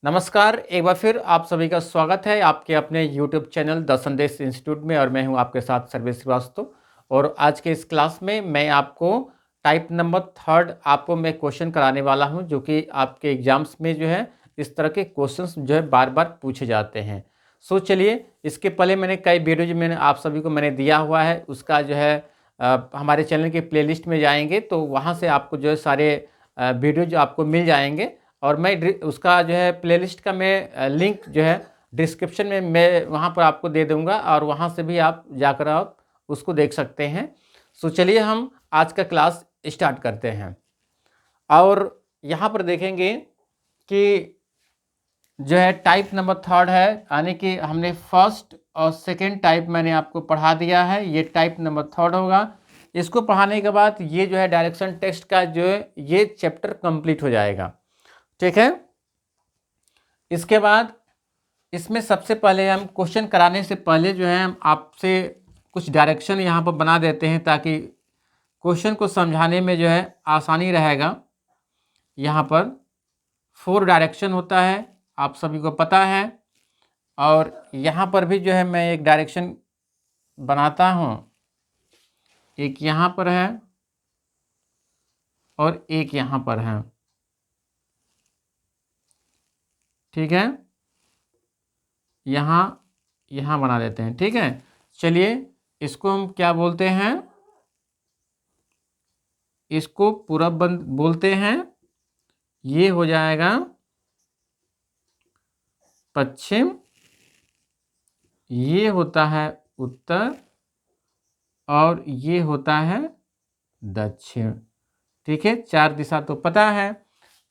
नमस्कार, एक बार फिर आप सभी का स्वागत है आपके अपने यूट्यूब चैनल द संदेश इंस्टीट्यूट में और मैं हूं आपके साथ सर्वेश श्रीवास्तव। और आज के इस क्लास में मैं आपको टाइप नंबर थर्ड आपको मैं क्वेश्चन कराने वाला हूं, जो कि आपके एग्जाम्स में जो है इस तरह के क्वेश्चंस जो है बार बार पूछे जाते हैं। सो चलिए, इसके पहले मैंने कई वीडियो जो मैंने आप सभी को मैंने दिया हुआ है, उसका जो है हमारे चैनल के प्लेलिस्ट में जाएंगे तो वहाँ से आपको जो है सारे वीडियो जो आपको मिल जाएंगे। और मैं उसका जो है प्लेलिस्ट का मैं लिंक जो है डिस्क्रिप्शन में मैं वहाँ पर आपको दे दूँगा और वहाँ से भी आप जाकर आप उसको देख सकते हैं। सो चलिए हम आज का क्लास स्टार्ट करते हैं। और यहाँ पर देखेंगे कि जो है टाइप नंबर थर्ड है, यानी कि हमने फर्स्ट और सेकेंड टाइप मैंने आपको पढ़ा दिया है। ये टाइप नंबर थर्ड होगा। इसको पढ़ाने के बाद ये जो है डायरेक्शन टेक्स्ट का जो है ये चैप्टर कंप्लीट हो जाएगा। ठीक है। इसके बाद इसमें सबसे पहले हम क्वेश्चन कराने से पहले जो है हम आपसे कुछ डायरेक्शन यहाँ पर बना देते हैं ताकि क्वेश्चन को समझाने में जो है आसानी रहेगा। यहाँ पर 4 डायरेक्शन होता है, आप सभी को पता है। और यहाँ पर भी जो है मैं एक डायरेक्शन बनाता हूँ, एक यहाँ पर है और एक यहाँ पर है। ठीक है, यहाँ बना देते हैं। ठीक है, चलिए इसको हम क्या बोलते हैं, इसको पूरब बोलते हैं। ये हो जाएगा पश्चिम, ये होता है उत्तर और ये होता है दक्षिण। ठीक है, 4 दिशा तो पता है।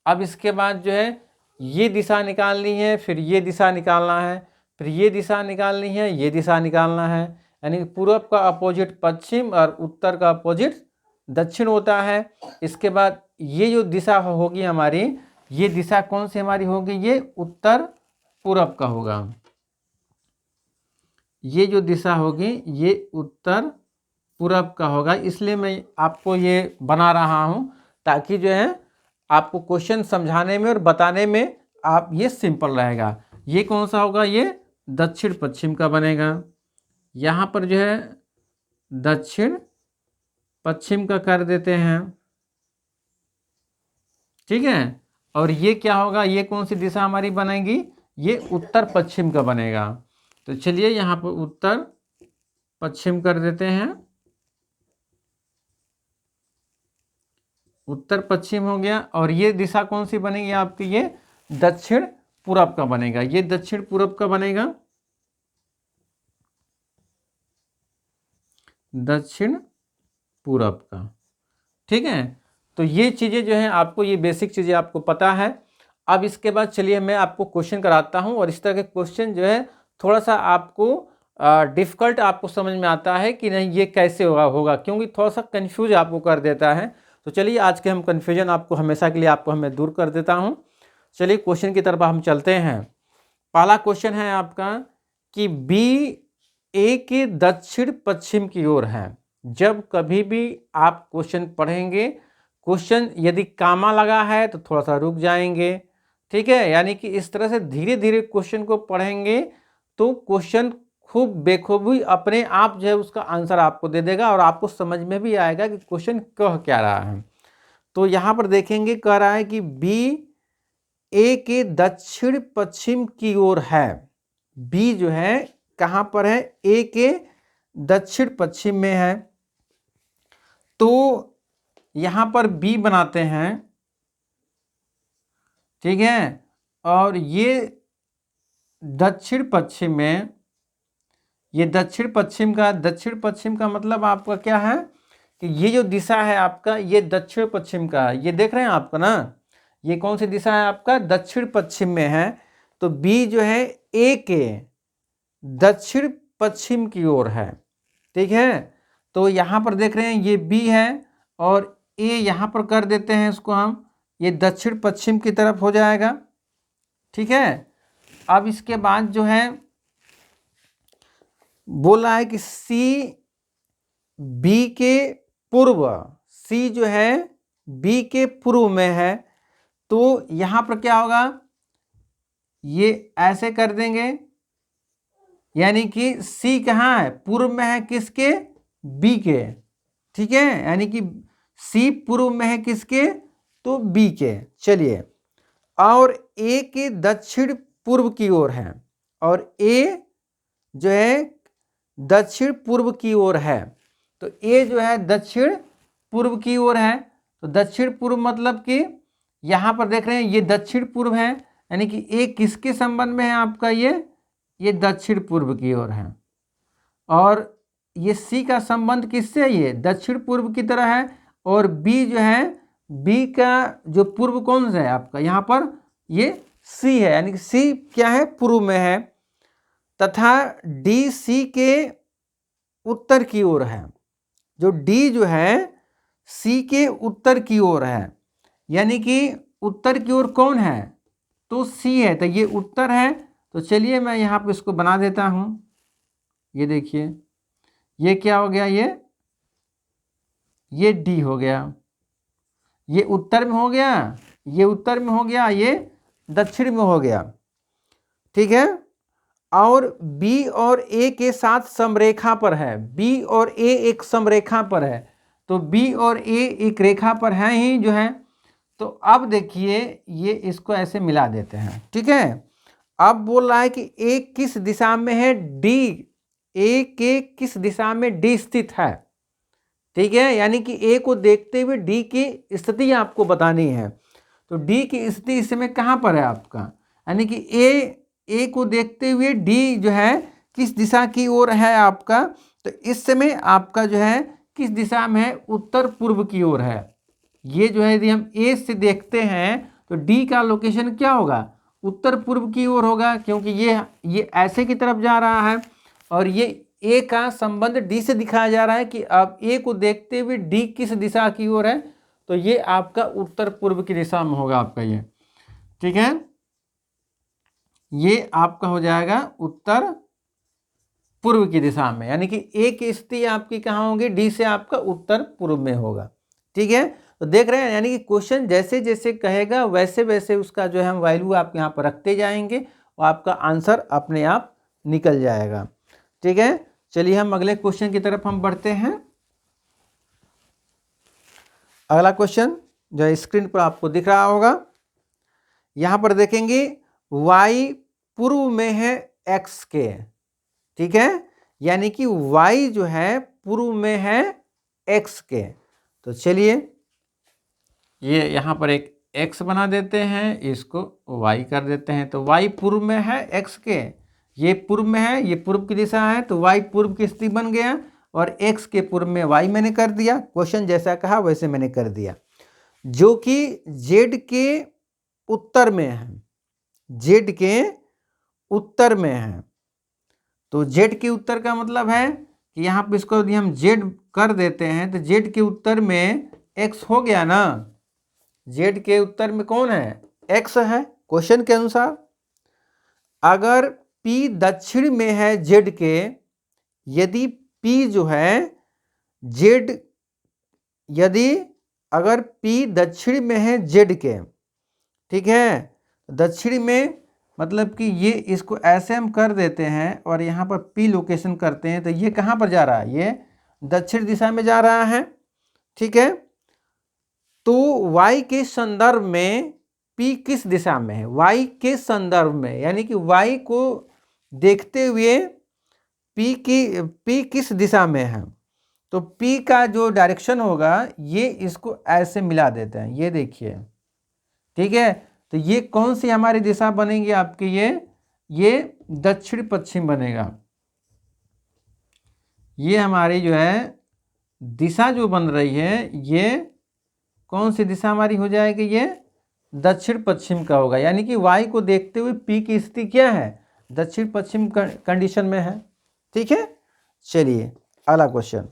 अब इसके बाद जो है ये दिशा निकालनी है, फिर ये दिशा निकालना है, फिर ये दिशा निकालनी है, ये दिशा निकालना है। यानी पूरब का अपोजिट पश्चिम और उत्तर का अपोजिट दक्षिण होता है। इसके बाद ये जो दिशा होगी हमारी, ये दिशा कौन सी हमारी होगी, ये उत्तर पूरब का होगा। ये जो दिशा होगी ये उत्तर पूरब का होगा। इसलिए मैं आपको ये बना रहा हूँ ताकि जो है आपको क्वेश्चन समझाने में और बताने में आप ये सिंपल रहेगा। ये कौन सा होगा, ये दक्षिण पश्चिम का बनेगा। यहाँ पर जो है दक्षिण पश्चिम का कर देते हैं। ठीक है, और ये क्या होगा, ये कौन सी दिशा हमारी बनेगी, ये उत्तर पश्चिम का बनेगा। तो चलिए यहाँ पर उत्तर पश्चिम कर देते हैं। उत्तर पश्चिम हो गया। और ये दिशा कौन सी बनेगी आपकी, ये दक्षिण पूरब का बनेगा। ये दक्षिण पूरब का बनेगा, दक्षिण पूरब का। ठीक है, तो ये चीज़ें जो हैं आपको, ये बेसिक चीज़ें आपको पता है। अब इसके बाद चलिए मैं आपको क्वेश्चन कराता हूँ। और इस तरह के क्वेश्चन जो है थोड़ा सा आपको डिफ़िकल्ट आपको समझ में आता है कि नहीं ये कैसे होगा क्योंकि थोड़ा सा कंफ्यूज आपको कर देता है। तो चलिए आज के हम कन्फ्यूजन आपको हमेशा के लिए आपको हमें दूर कर देता हूँ। चलिए क्वेश्चन की तरफ हम चलते हैं। पहला क्वेश्चन है आपका कि बी ए के दक्षिण पश्चिम की ओर है। जब कभी भी आप क्वेश्चन पढ़ेंगे, क्वेश्चन यदि कामा लगा है तो थोड़ा सा रुक जाएंगे। ठीक है, यानी कि इस तरह से धीरे धीरे क्वेश्चन को पढ़ेंगे तो क्वेश्चन खूब बेखूबी अपने आप जो है उसका आंसर आपको दे देगा और आपको समझ में भी आएगा कि क्वेश्चन कह क्या रहा है। तो यहाँ पर देखेंगे, कह रहा है कि बी ए के दक्षिण पश्चिम की ओर है। बी जो है कहाँ पर है, ए के दक्षिण पश्चिम में है। तो यहाँ पर बी बनाते हैं। ठीक है, और ये दक्षिण पश्चिम में, ये दक्षिण पश्चिम का मतलब आपका क्या है कि ये जो दिशा है आपका, ये दक्षिण पश्चिम का, ये देख रहे हैं आपका ना, ये कौन सी दिशा है आपका, दक्षिण पश्चिम में है। तो बी जो है ए के दक्षिण पश्चिम की ओर है। ठीक है, तो यहाँ पर देख रहे हैं ये बी है और ए यहाँ पर कर देते हैं इसको हम, ये दक्षिण पश्चिम की तरफ हो जाएगा। ठीक है, अब इसके बाद जो है बोला है कि सी बी के पूर्व, सी जो है बी के पूर्व में है। तो यहाँ पर क्या होगा, ये ऐसे कर देंगे, यानी कि सी कहाँ है, पूर्व में है किसके, बी के, ठीक है, यानी कि सी पूर्व में है किसके, तो बी के। चलिए, और ए के दक्षिण पूर्व की ओर है, और ए जो है दक्षिण पूर्व की ओर है, तो ए जो है दक्षिण पूर्व की ओर है। तो दक्षिण पूर्व मतलब कि यहाँ पर देख रहे हैं ये दक्षिण पूर्व है, यानी कि ए किसके संबंध में है आपका, ये दक्षिण पूर्व की ओर है। और ये सी का संबंध किससे है, ये दक्षिण पूर्व की तरह है। और बी जो है, बी का जो पूर्व कौन सा है आपका, यहाँ पर ये सी है, यानी कि सी क्या है, पूर्व में है। तथा डी सी के उत्तर की ओर है, जो डी जो है सी के उत्तर की ओर है, यानी कि उत्तर की ओर कौन है, तो सी है, तो ये उत्तर है। तो चलिए मैं यहाँ पर इसको बना देता हूँ। ये देखिए, ये क्या हो गया, ये डी हो गया, ये उत्तर में हो गया, ये उत्तर में हो गया, ये दक्षिण में हो गया, ठीक है। और बी और ए के साथ समरेखा पर है, बी और ए एक समरेखा पर है, तो बी और ए एक रेखा पर है ही जो है। तो अब देखिए, ये इसको ऐसे मिला देते हैं, ठीक है। अब बोल रहा है कि ए किस दिशा में है, डी, ए के किस दिशा में डी स्थित है, ठीक है, यानी कि ए को देखते हुए डी की स्थिति आपको बतानी है। तो डी की स्थिति इस समय कहाँ पर है आपका, यानी कि ए को देखते हुए डी जो है किस दिशा की ओर है आपका, तो इस समय आपका जो है किस दिशा में है, उत्तर पूर्व की ओर है। ये जो है यदि हम ए से देखते हैं तो डी का लोकेशन क्या होगा, उत्तर पूर्व की ओर होगा, क्योंकि ये ऐसे की तरफ जा रहा है, और ये ए का संबंध डी से दिखाया जा रहा है कि अब ए को देखते हुए डी किस दिशा की ओर है, तो ये आपका उत्तर पूर्व की दिशा में होगा आपका ये, ठीक है। ये आपका हो जाएगा उत्तर पूर्व की दिशा में, यानी कि ए की स्थिति आपकी कहाँ होगी, डी से आपका उत्तर पूर्व में होगा, ठीक है। तो देख रहे हैं, यानी कि क्वेश्चन जैसे जैसे कहेगा वैसे वैसे उसका जो है हम वैल्यू आप यहाँ पर रखते जाएंगे और आपका आंसर अपने आप निकल जाएगा, ठीक है। चलिए हम अगले क्वेश्चन की तरफ हम बढ़ते हैं। अगला क्वेश्चन जो है स्क्रीन पर आपको दिख रहा होगा, यहाँ पर देखेंगे y पूर्व में है x के, ठीक है, यानी कि y जो है पूर्व में है x के। तो चलिए ये यहाँ पर एक x बना देते हैं, इसको y कर देते हैं, तो y पूर्व में है x के, ये पूर्व में है, ये पूर्व की दिशा है, तो y पूर्व की स्थिति बन गया, और x के पूर्व में y मैंने कर दिया, क्वेश्चन जैसा कहा वैसे मैंने कर दिया। जो कि z के उत्तर में है, z के उत्तर में है, तो z के उत्तर का मतलब है कि यहाँ पे इसको यदि हम z कर देते हैं तो z के उत्तर में x हो गया ना, z के उत्तर में कौन है, x है क्वेश्चन के अनुसार। अगर p दक्षिण में है z के, यदि p जो है z, यदि अगर p दक्षिण में है z के, ठीक है, दक्षिण में मतलब कि ये इसको ऐसे हम कर देते हैं और यहाँ पर p लोकेशन करते हैं, तो ये कहाँ पर जा रहा है, ये दक्षिण दिशा में जा रहा है, ठीक है। तो y के संदर्भ में p किस दिशा में है, y के संदर्भ में, यानी कि y को देखते हुए p किस दिशा में है, तो p का जो डायरेक्शन होगा ये इसको ऐसे मिला देते हैं, ये देखिए, ठीक है। तो ये कौन सी हमारी दिशा बनेगी आपकी, ये दक्षिण पश्चिम बनेगा। ये हमारी जो है दिशा जो बन रही है, ये कौन सी दिशा हमारी हो जाएगी, ये दक्षिण पश्चिम का होगा, यानी कि y को देखते हुए p की स्थिति क्या है, दक्षिण पश्चिम कंडीशन में है, ठीक है। चलिए अगला क्वेश्चन,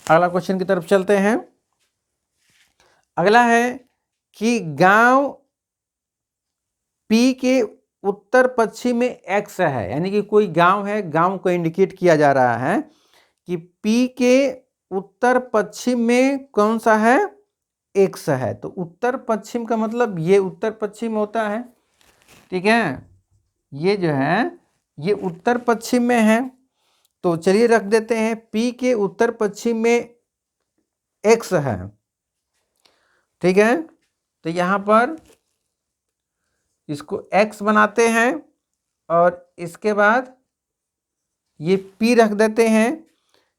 अगला क्वेश्चन की तरफ चलते हैं। अगला है कि गांव P के उत्तर पश्चिम में X है, यानी कि कोई गांव है, गांव को इंडिकेट किया जा रहा है कि P के उत्तर पश्चिम में कौन सा है, एक्स है। तो उत्तर पश्चिम का मतलब ये उत्तर पश्चिम होता है, ठीक है। ये जो है ये उत्तर पश्चिम में है। तो चलिए रख देते हैं P के उत्तर पश्चिम में x है, ठीक है। तो यहाँ पर इसको x बनाते हैं और इसके बाद ये P रख देते हैं,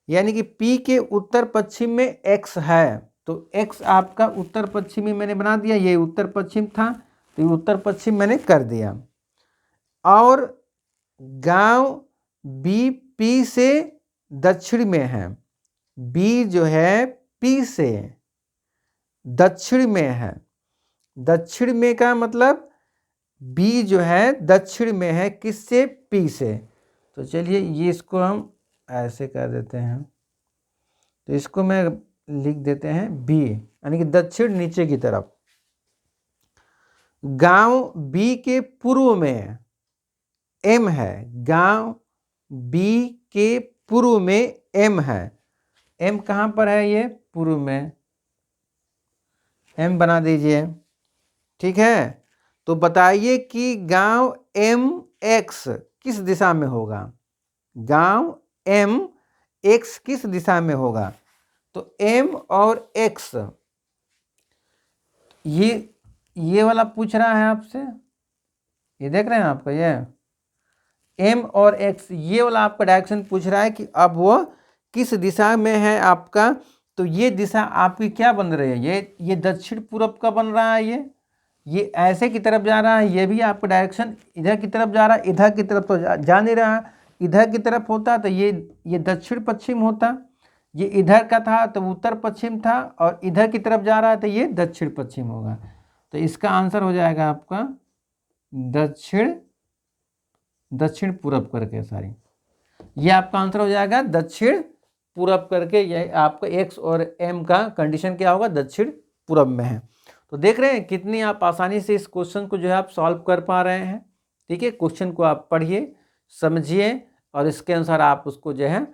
यानी कि P के उत्तर पश्चिम में x है। तो x आपका उत्तर पश्चिमी मैंने बना दिया, ये उत्तर पश्चिम था तो ये उत्तर पश्चिम मैंने कर दिया। और गांव B P से दक्षिण में है, B जो है P से दक्षिण में है। दक्षिण में का मतलब B जो है दक्षिण में है, किससे? P से। तो चलिए ये इसको हम ऐसे कर देते हैं, तो इसको मैं लिख देते हैं B, यानी कि दक्षिण नीचे की तरफ। गांव B के पूर्व में M है, गांव B के पूर्व में M है। M कहाँ पर है? ये पूर्व में, M बना दीजिए, ठीक है। तो बताइए कि गांव MX किस दिशा में होगा? गांव MX किस दिशा में होगा? तो M और X, ये वाला पूछ रहा है आपसे, ये देख रहे हैं आपका, ये M और X ये वाला आपका डायरेक्शन पूछ रहा है कि अब वो किस दिशा में है आपका। तो ये दिशा आपकी क्या बन रही है? ये दक्षिण पूर्व का बन रहा है, ये ऐसे की तरफ जा रहा है। ये भी आपका डायरेक्शन इधर की तरफ जा रहा है, इधर की तरफ तो जा नहीं रहा। इधर की तरफ होता तो ये दक्षिण पश्चिम होता, ये इधर का था तो उत्तर पश्चिम था, और इधर की तरफ जा रहा है तो ये दक्षिण पश्चिम होगा। तो इसका आंसर हो जाएगा आपका दक्षिण पूर्व करके, सॉरी, ये आपका आंसर हो जाएगा दक्षिण पूर्व करके। ये आपका एक्स और एम का कंडीशन क्या होगा? दक्षिण पूर्व में है। तो देख रहे हैं कितनी आप आसानी से इस क्वेश्चन को जो है आप सॉल्व कर पा रहे हैं, ठीक है। क्वेश्चन को आप पढ़िए, समझिए, और इसके अनुसार आप उसको जो है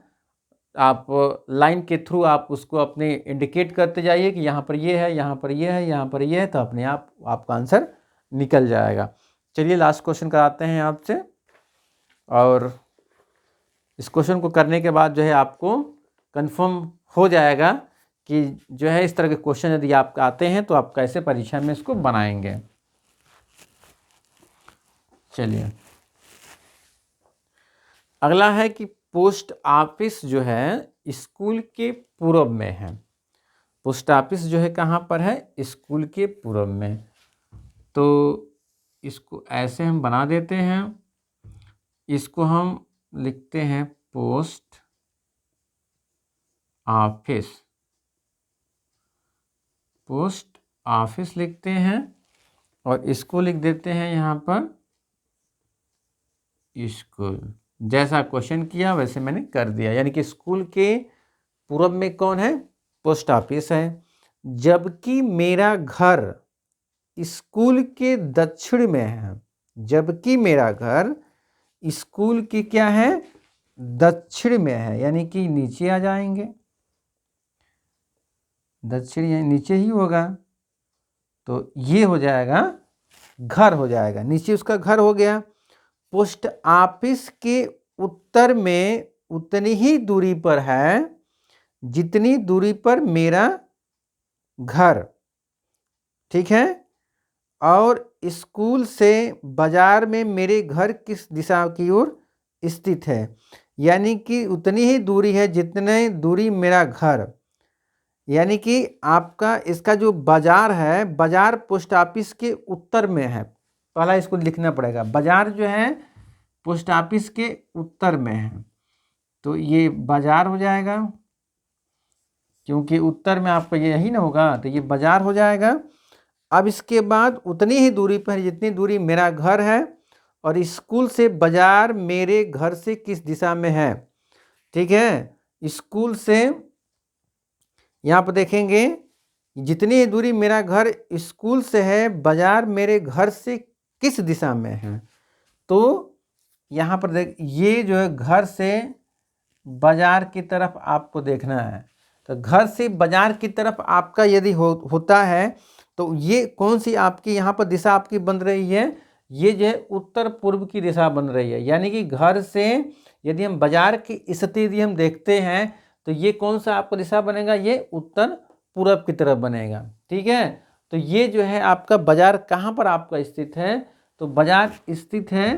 आप लाइन के थ्रू आप उसको अपने इंडिकेट करते जाइए कि यहाँ पर ये है, यहाँ पर ये है, यहाँ पर ये है, तो अपने आप आपका आंसर निकल जाएगा। चलिए लास्ट क्वेश्चन कराते हैं आपसे, और इस क्वेश्चन को करने के बाद जो है आपको कंफर्म हो जाएगा कि जो है इस तरह के क्वेश्चन यदि आपका आते हैं तो आप कैसे परीक्षा में इसको बनाएंगे। चलिए अगला है कि पोस्ट ऑफिस जो है स्कूल के पूर्व में है। पोस्ट ऑफिस जो है कहाँ पर है? स्कूल के पूर्व में। तो इसको ऐसे हम बना देते हैं, इसको हम लिखते हैं पोस्ट ऑफिस, पोस्ट ऑफिस लिखते हैं, और इसको लिख देते हैं यहाँ पर स्कूल। जैसा क्वेश्चन किया वैसे मैंने कर दिया, यानी कि स्कूल के पूर्व में कौन है? पोस्ट ऑफिस है। जबकि मेरा घर स्कूल के दक्षिण में है, जबकि मेरा घर स्कूल की क्या है? दक्षिण में है, यानी कि नीचे आ जाएंगे, दक्षिण यानी नीचे ही होगा। तो ये हो जाएगा घर, हो जाएगा नीचे, उसका घर हो गया। पोस्ट ऑफिस के उत्तर में उतनी ही दूरी पर है जितनी दूरी पर मेरा घर, ठीक है। और स्कूल से बाजार में मेरे घर किस दिशा की ओर स्थित है, यानी कि उतनी ही दूरी है जितने दूरी मेरा घर, यानी कि आपका इसका जो बाजार है, बाजार पोस्ट ऑफिस के उत्तर में है। पहला इसको लिखना पड़ेगा, बाजार जो है पोस्ट ऑफिस के उत्तर में है, तो ये बाजार हो जाएगा, क्योंकि उत्तर में आपका ये यही ना होगा, तो ये बाजार हो जाएगा। अब इसके बाद उतनी ही दूरी पर जितनी दूरी मेरा घर है, और स्कूल से बाजार मेरे घर से किस दिशा में है, ठीक है। स्कूल से यहाँ पर देखेंगे जितनी ही दूरी मेरा घर स्कूल से है, बाजार मेरे घर से किस दिशा में है। तो यहाँ पर देख, ये जो है घर से बाजार की तरफ आपको देखना है, तो घर से बाजार की तरफ आपका यदि होता है तो ये कौन सी आपकी यहाँ पर दिशा आपकी बन रही है, ये जो है उत्तर पूर्व की दिशा बन रही है। यानी कि घर से यदि हम बाजार की स्थिति हम देखते हैं तो ये कौन सा आपका दिशा बनेगा, ये उत्तर पूरब की तरफ बनेगा। ठीक है, तो ये जो है आपका बाजार कहाँ पर आपका स्थित है, तो बाजार स्थित है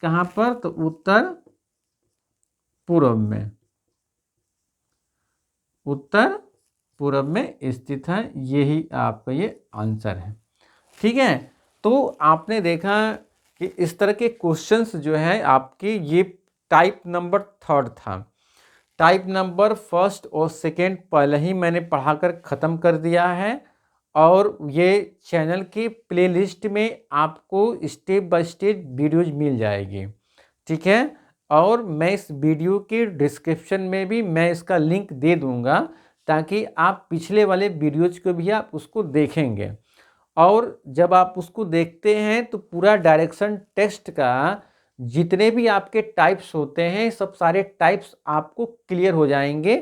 कहाँ पर, तो उत्तर पूर्व में, उत्तर पूर्व में स्थित है। यही आपका ये आंसर है। ठीक है, तो आपने देखा कि इस तरह के क्वेश्चंस जो है आपके ये टाइप नंबर 3 था। टाइप नंबर 1 और 2 पहले ही मैंने पढ़ाकर ख़त्म कर दिया है और ये चैनल की प्लेलिस्ट में आपको स्टेप बाय स्टेप वीडियोज मिल जाएगी। ठीक है, और मैं इस वीडियो के डिस्क्रिप्शन में भी मैं इसका लिंक दे दूंगा ताकि आप पिछले वाले वीडियोज को भी आप उसको देखेंगे। और जब आप उसको देखते हैं तो पूरा डायरेक्शन टेस्ट का जितने भी आपके टाइप्स होते हैं सब सारे टाइप्स आपको क्लियर हो जाएंगे।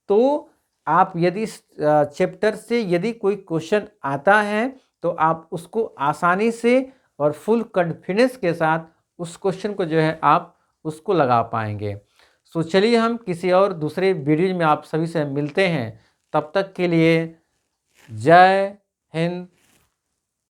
तो आप यदि इस चैप्टर से यदि कोई क्वेश्चन आता है तो आप उसको आसानी से और फुल कॉन्फिडेंस के साथ उस क्वेश्चन को जो है आप उसको लगा पाएंगे। सो चलिए हम किसी और दूसरे वीडियो में आप सभी से मिलते हैं। तब तक के लिए जय हिंद,